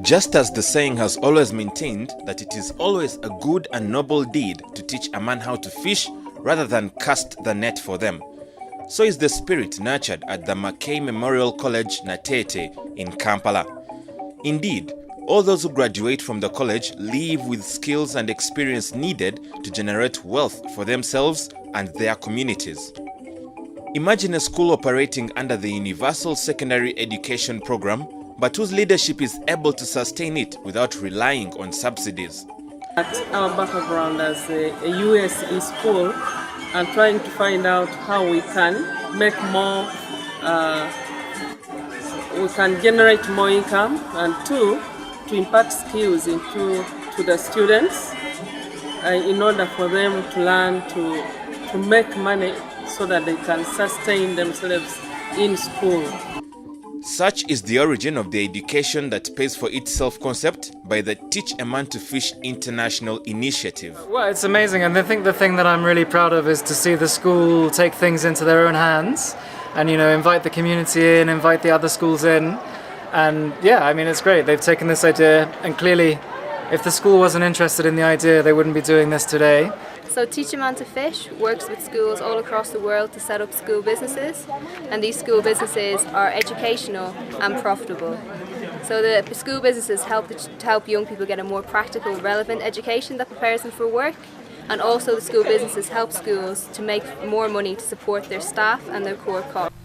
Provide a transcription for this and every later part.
Just as the saying has always maintained that it is always a good and noble deed to teach a man how to fish rather than cast the net for them, so is the spirit nurtured at the Mackay Memorial College, Natete, in Kampala. Indeed, all those who graduate from the college leave with skills and experience needed to generate wealth for themselves and their communities. Imagine a school operating under the Universal Secondary Education Program, but whose leadership is able to sustain it without relying on subsidies. At our background as a USE school, and trying to find out how we can make more, we can generate more income, and two, to impart skills to the students in order for them to learn to make money so that they can sustain themselves in school. Such is the origin of the education that pays for itself concept by the Teach a Man to Fish International Initiative. Well, it's amazing, and I think the thing that I'm really proud of is to see the school take things into their own hands and, invite the community in, invite the other schools in. And yeah, I mean, it's great. They've taken this idea, and clearly, if the school wasn't interested in the idea, they wouldn't be doing this today. So Teach a Man to Fish works with schools all across the world to set up school businesses, and these school businesses are educational and profitable. So the school businesses help young people get a more practical, relevant education that prepares them for work, and also the school businesses help schools to make more money to support their staff and their core costs.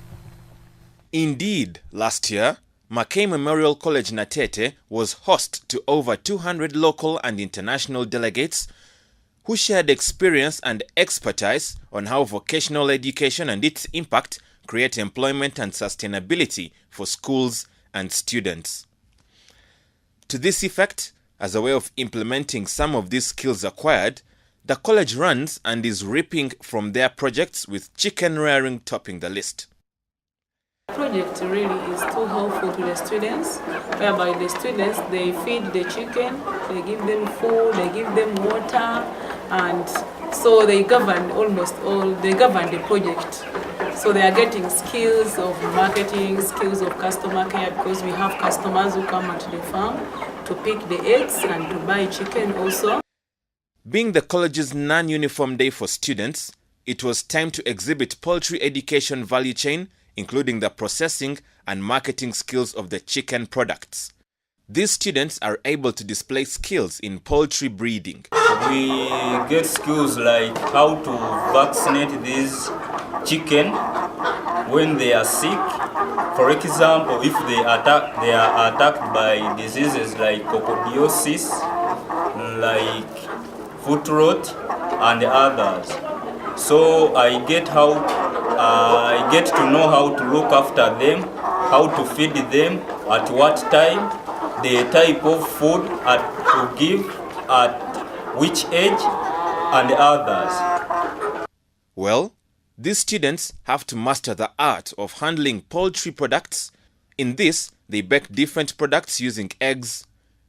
Indeed, last year, Mackay Memorial College Natete was host to over 200 local and international delegates who shared experience and expertise on how vocational education and its impact create employment and sustainability for schools and students. To this effect, as a way of implementing some of these skills acquired, the college runs and is reaping from their projects, with chicken rearing topping the list. The project really is too helpful to the students, whereby the students, they feed the chicken, they give them food, they give them water, and so they govern the project. So they are getting skills of marketing, skills of customer care, because we have customers who come at the farm to pick the eggs and to buy chicken also. Being the college's non-uniform day for students, it was time to exhibit poultry education value chain, including the processing and marketing skills of the chicken products. These students are able to display skills in poultry breeding. We get skills like how to vaccinate these chicken when they are sick. For example, if they are attacked by diseases like coccidiosis, like foot rot, and others. So I get to know how to look after them, how to feed them, at what time, the type of food to give, at which age, and others. Well, these students have to master the art of handling poultry products. In this, they bake different products using eggs,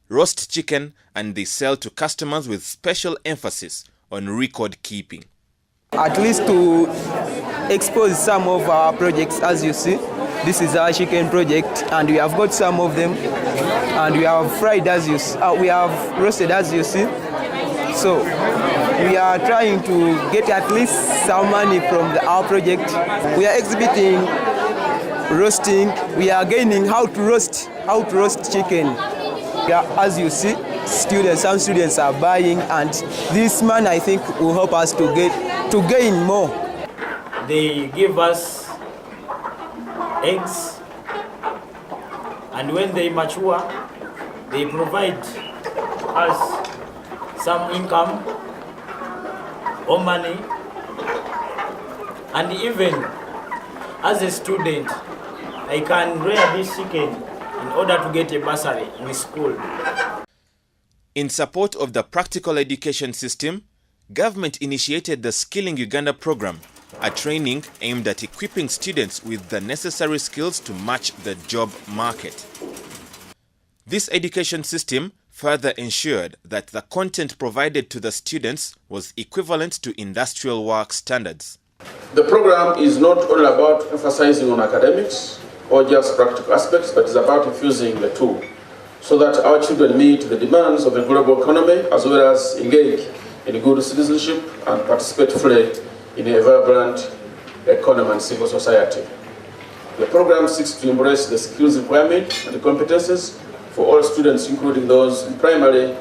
roast chicken, and they sell to customers with special emphasis on record keeping. At least to expose some of our projects, as you see, this is our chicken project, and we have got some of them, and we have fried as you see, we have roasted as you see. So we are trying to get at least some money from our project. We are exhibiting roasting. We are gaining how to roast chicken. As you see, some students are buying, and this man, I think, will help us to gain more. They give us eggs, and when they mature, they provide us some income or money, and even as a student, I can rear this chicken in order to get a bursary in school. In support of the practical education system, government initiated the Skilling Uganda program, a training aimed at equipping students with the necessary skills to match the job market. This education system further ensured that the content provided to the students was equivalent to industrial work standards. The program is not only about emphasizing on academics or just practical aspects, but it's about infusing the two so that our children meet the demands of the global economy as well as engage in good citizenship and participate fully in a vibrant economy and civil society. The program seeks to embrace the skills requirement and the competences for all students, including those in primary,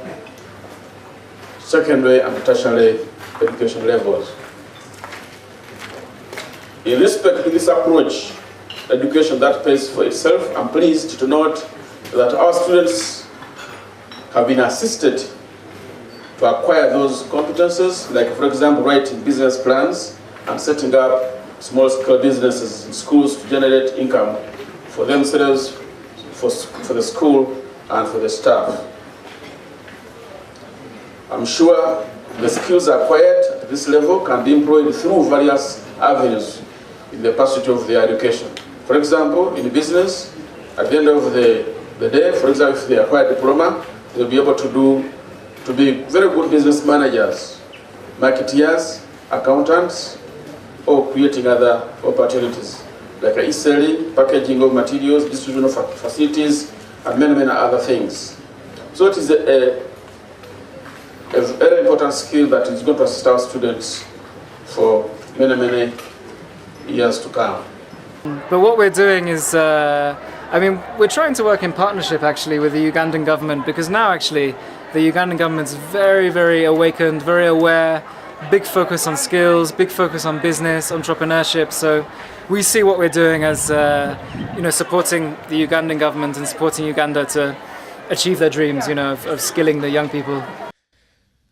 secondary, and tertiary education levels. In respect to this approach, education that pays for itself, I'm pleased to note that our students have been assisted to acquire those competences, like, for example, writing business plans and setting up small-scale businesses in schools to generate income for themselves, for the school, and for the staff. I'm sure the skills acquired at this level can be employed through various avenues in the pursuit of their education. For example, in business, at the end of the day, for example, if they acquire a diploma, they'll be able to be very good business managers, marketeers, accountants, or creating other opportunities, like e-selling, packaging of materials, distribution of facilities, and many, many other things. So it is a very important skill that is going to assist our students for many, many years to come. But what we're doing is, we're trying to work in partnership actually with the Ugandan government, because now actually the Ugandan government's very, very awakened, very aware, big focus on skills, big focus on business, entrepreneurship. So we see what we're doing as supporting the Ugandan government and supporting Uganda to achieve their dreams, of skilling the young people.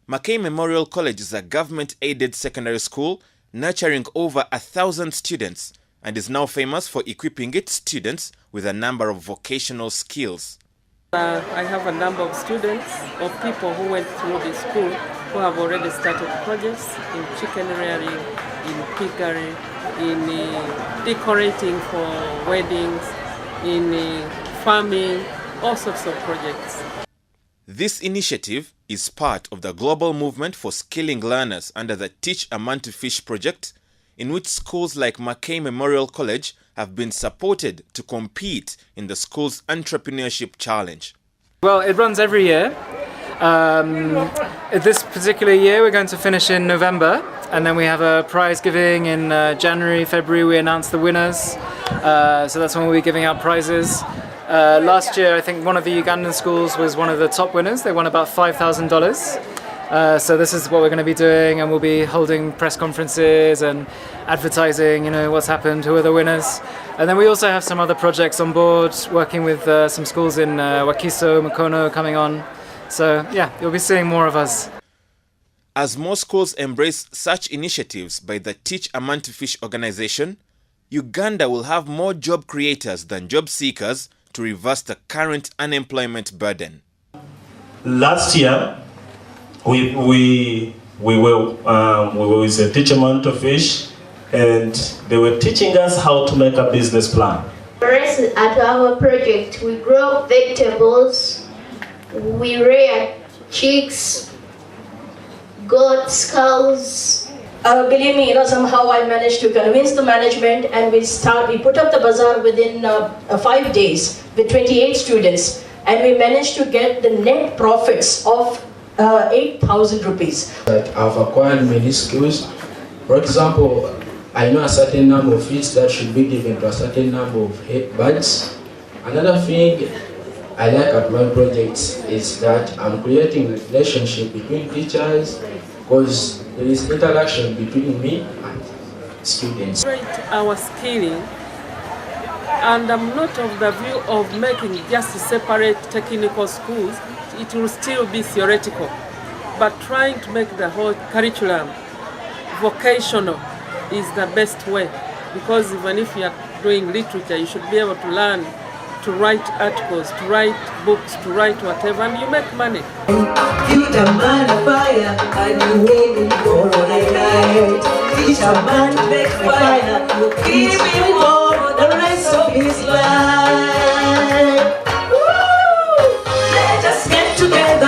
Mackay Memorial College is a government-aided secondary school nurturing over 1,000 students and is now famous for equipping its students with a number of vocational skills. I have a number of students, of people who went through the school who have already started projects in chicken rearing, in piggery, in decorating for weddings, in farming, all sorts of projects. This initiative is part of the global movement for skilling learners under the Teach a Man to Fish project, in which schools like Mackay Memorial College have been supported to compete in the school's entrepreneurship challenge. Well, it runs every year. This particular year we're going to finish in November, and then we have a prize giving in January, February. We announce the winners, so that's when we'll be giving out prizes. Last year I think one of the Ugandan schools was one of the top winners. They won about $5,000. So this is what we're going to be doing, and we'll be holding press conferences and advertising, what's happened, who are the winners. And then we also have some other projects on board, working with some schools in Wakiso, Mukono coming on. So yeah, you'll be seeing more of us. As more schools embrace such initiatives by the Teach a Man to Fish organization, Uganda will have more job creators than job seekers to reverse the current unemployment burden. Last year, we were with a Teach a Man to Fish, and they were teaching us how to make a business plan. For us at our project, we grow vegetables, we rear chicks, goats, cows. Believe me, somehow I managed to convince the management, and we put up the bazaar within 5 days with 28 students, and we managed to get the net profits of 8,000 rupees. I've acquired many skills. For example, I know a certain number of feeds that should be given to a certain number of birds. Another thing I like at my projects is that I'm creating a relationship between teachers, because there is interaction between me and students. Our skilling, and I'm not of the view of making just separate technical schools. It will still be theoretical, but trying to make the whole curriculum vocational is the best way, because even if you are doing literature, you should be able to learn to write articles, to write books, to write whatever, and you make money. Teach a man a fire, and you waiting for a night. Teach a man to make fire, you keep him warm the rest of his life. Woo! Let us get together.